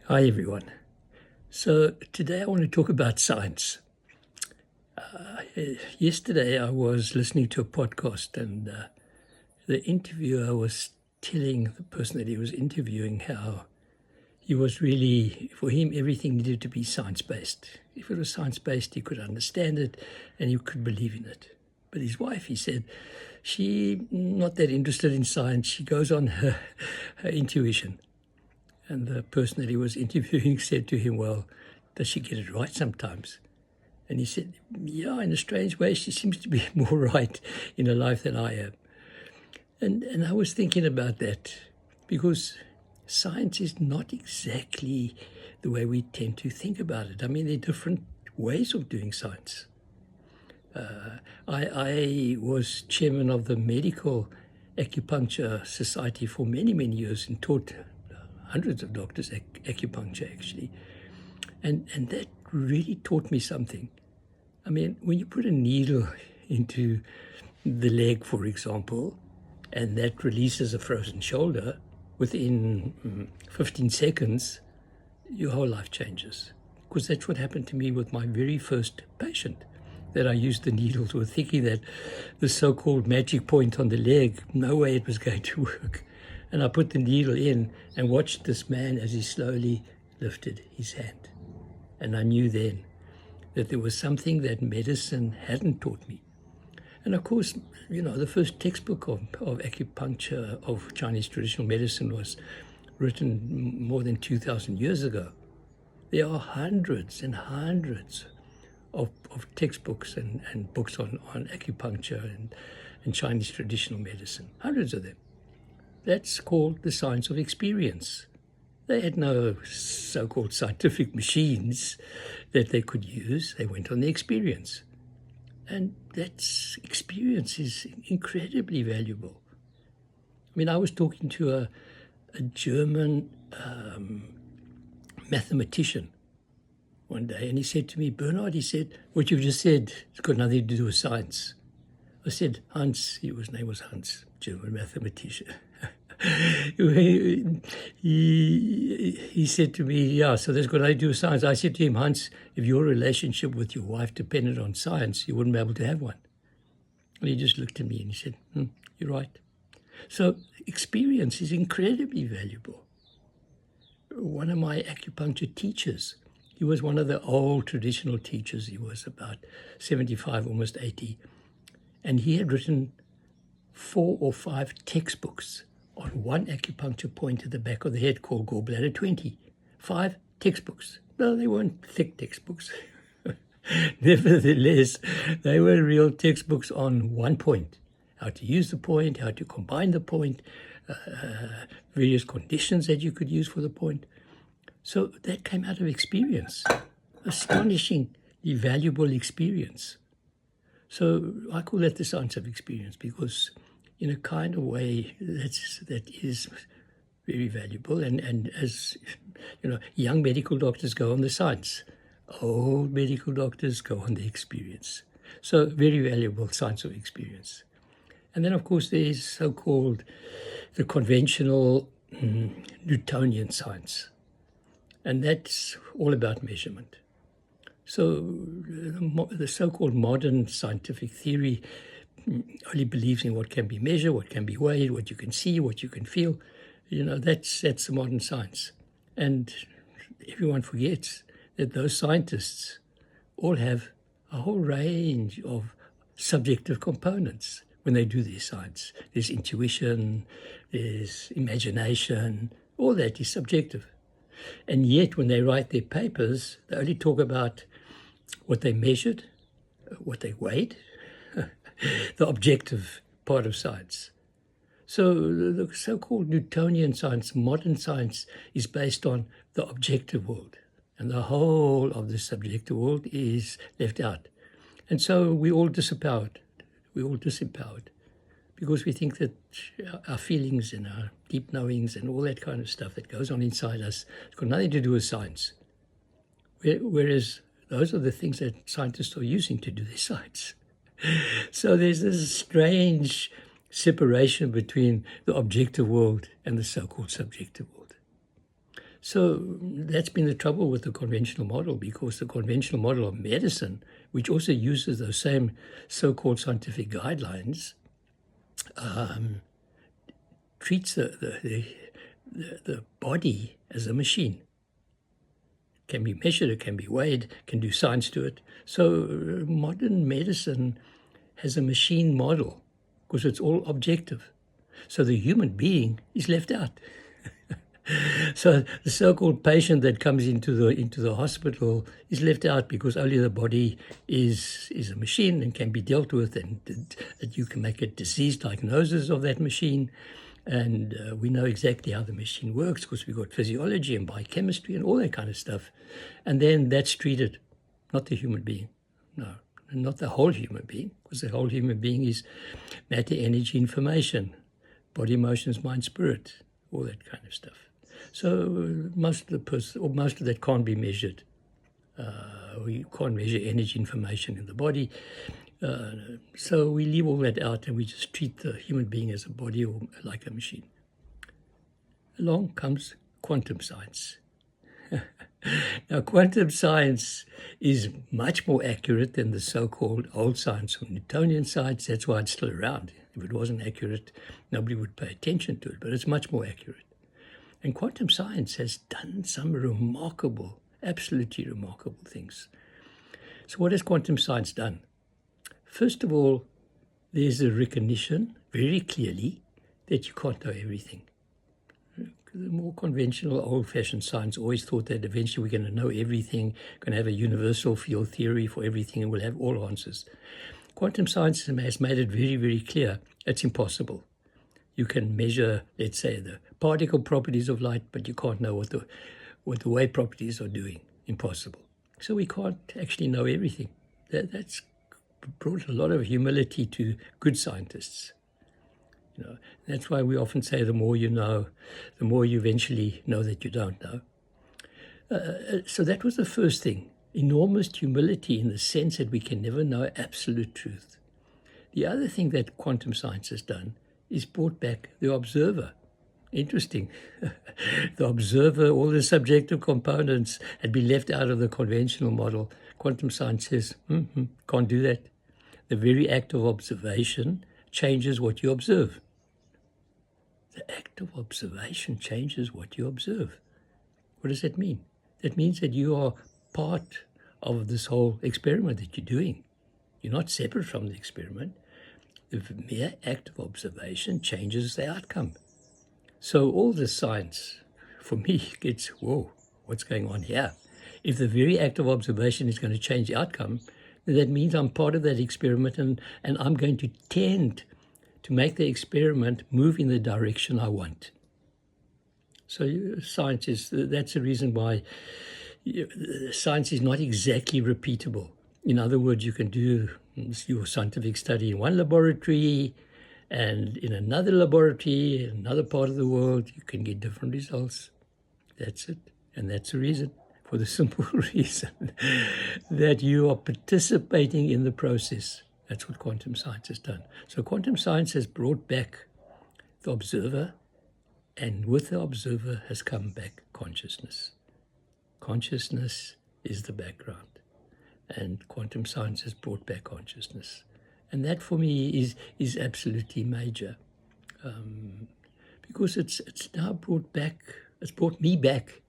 Hi everyone. So today I want to talk about science. Yesterday I was listening to a podcast and the interviewer was telling the person that he was interviewing how he was really, for him, everything needed to be science-based. If it was science-based, he could understand it and he could believe in it. But his wife, he said, she not that interested in science. She goes on her intuition. And the person that he was interviewing said to him, well, does she get it right sometimes? And he said, yeah, in a strange way, she seems to be more right in her life than I am. And I was thinking about that because science is not exactly the way we tend to think about it. I mean, there are different ways of doing science. I was chairman of the Medical Acupuncture Society for many, many years and taught hundreds of doctors acupuncture, actually. And that really taught me something. I mean, when you put a needle into the leg, for example, and that releases a frozen shoulder, within 15 seconds, your whole life changes. Because that's what happened to me with my very first patient, that I used the needle to, thinking that the so-called magic point on the leg, no way it was going to work. And I put the needle in and watched this man as he slowly lifted his hand. And I knew then that there was something that medicine hadn't taught me. And of course, the first textbook of acupuncture, of Chinese traditional medicine, was written more than 2,000 years ago. There are hundreds and hundreds of textbooks and books on acupuncture and Chinese traditional medicine, hundreds of them. That's called the science of experience. They had no so-called scientific machines that they could use. They went on the experience. And that experience is incredibly valuable. I mean, I was talking to a German mathematician one day, and he said to me, Bernard, he said, what you've just said, it's got nothing to do with science. I said, Hans, his name was Hans, German mathematician. He said to me, yeah, so that's got nothing to do with science. I said to him, Hans, if your relationship with your wife depended on science, you wouldn't be able to have one. And he just looked at me and he said, you're right. So experience is incredibly valuable. One of my acupuncture teachers, he was one of the old traditional teachers. He was about 75, almost 80. And he had written 4 or 5 textbooks on one acupuncture point at the back of the head called Gallbladder 20. 5 textbooks. No, they weren't thick textbooks. Nevertheless, they were real textbooks on one point. How to use the point, how to combine the point, various conditions that you could use for the point. So that came out of experience. Astonishingly valuable experience. So I call that the science of experience because in a kind of way that is very valuable. And as young medical doctors go on the science, old medical doctors go on the experience. So very valuable science of experience. And then, of course, there is so-called the conventional Newtonian science. And that's all about measurement. So the so-called modern scientific theory only believes in what can be measured, what can be weighed, what you can see, what you can feel. That's the modern science. And everyone forgets that those scientists all have a whole range of subjective components when they do their science. There's intuition, there's imagination, all that is subjective. And yet when they write their papers, they only talk about what they measured, what they weighed, the objective part of science. So the so-called Newtonian science, modern science, is based on the objective world. And the whole of the subjective world is left out. And so we're all disempowered. We're all disempowered because we think that our feelings and our deep knowings and all that kind of stuff that goes on inside us has got nothing to do with science. Whereas those are the things that scientists are using to do their science. So there's this strange separation between the objective world and the so-called subjective world. So that's been the trouble with the conventional model, because the conventional model of medicine, which also uses those same so-called scientific guidelines, treats the body as a machine. Can be measured, it can be weighed, can do science to it. So modern medicine has a machine model because it's all objective. So the human being is left out. So the so-called patient that comes into the hospital is left out because only the body is a machine and can be dealt with, and that you can make a disease diagnosis of that machine. And we know exactly how the machine works because we've got physiology and biochemistry and all that kind of stuff. And then that's treated, not the human being. No, not the whole human being, because the whole human being is matter, energy, information, body, emotions, mind, spirit, all that kind of stuff. So most of that can't be measured. You can't measure energy, information in the body. So we leave all that out and we just treat the human being as a body or like a machine. Along comes quantum science. Now, quantum science is much more accurate than the so-called old science or Newtonian science. That's why it's still around. If it wasn't accurate, nobody would pay attention to it, but it's much more accurate. And quantum science has done some remarkable, absolutely remarkable things. So what has quantum science done? First of all, there's a recognition very clearly that you can't know everything. The more conventional, old-fashioned science always thought that eventually we're going to know everything, going to have a universal field theory for everything, and we'll have all answers. Quantum science has made it very, very clear it's impossible. You can measure, let's say, the particle properties of light, but you can't know what the wave properties are doing. Impossible. So we can't actually know everything. That's brought a lot of humility to good scientists. You know, that's why we often say the more you know, the more you eventually know that you don't know. So that was the first thing. Enormous humility in the sense that we can never know absolute truth. The other thing that quantum science has done is brought back the observer. Interesting. The observer, all the subjective components had been left out of the conventional model. Quantum science says, can't do that. The very act of observation changes what you observe. The act of observation changes what you observe. What does that mean? That means that you are part of this whole experiment that you're doing. You're not separate from the experiment. The mere act of observation changes the outcome. So all the science, for me, gets, whoa, what's going on here? If the very act of observation is going to change the outcome, then that means I'm part of that experiment, and I'm going to tend to make the experiment move in the direction I want. So science is, that's the reason why science is not exactly repeatable. In other words, you can do your scientific study in one laboratory, and in another laboratory, in another part of the world, you can get different results. That's it. And that's the reason, for the simple reason that you are participating in the process. That's what quantum science has done. So quantum science has brought back the observer, and with the observer has come back consciousness. Consciousness is the background, and quantum science has brought back consciousness. And that for me is absolutely major, because it's now brought me back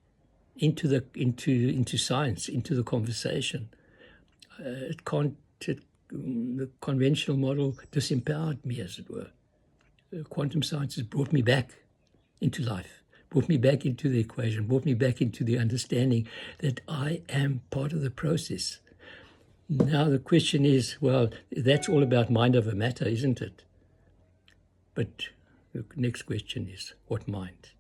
into science, into the conversation. The conventional model disempowered me, as it were. Quantum science has brought me back into life, brought me back into the equation, brought me back into the understanding that I am part of the process. Now the question is, well, that's all about mind over matter, isn't it? But the next question is, what mind?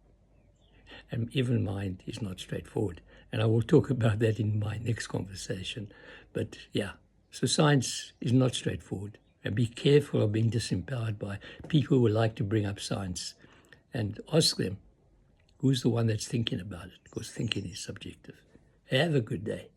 And even mind is not straightforward. And I will talk about that in my next conversation. But yeah, so science is not straightforward. And be careful of being disempowered by people who like to bring up science, and ask them, who's the one that's thinking about it? Because thinking is subjective. Have a good day.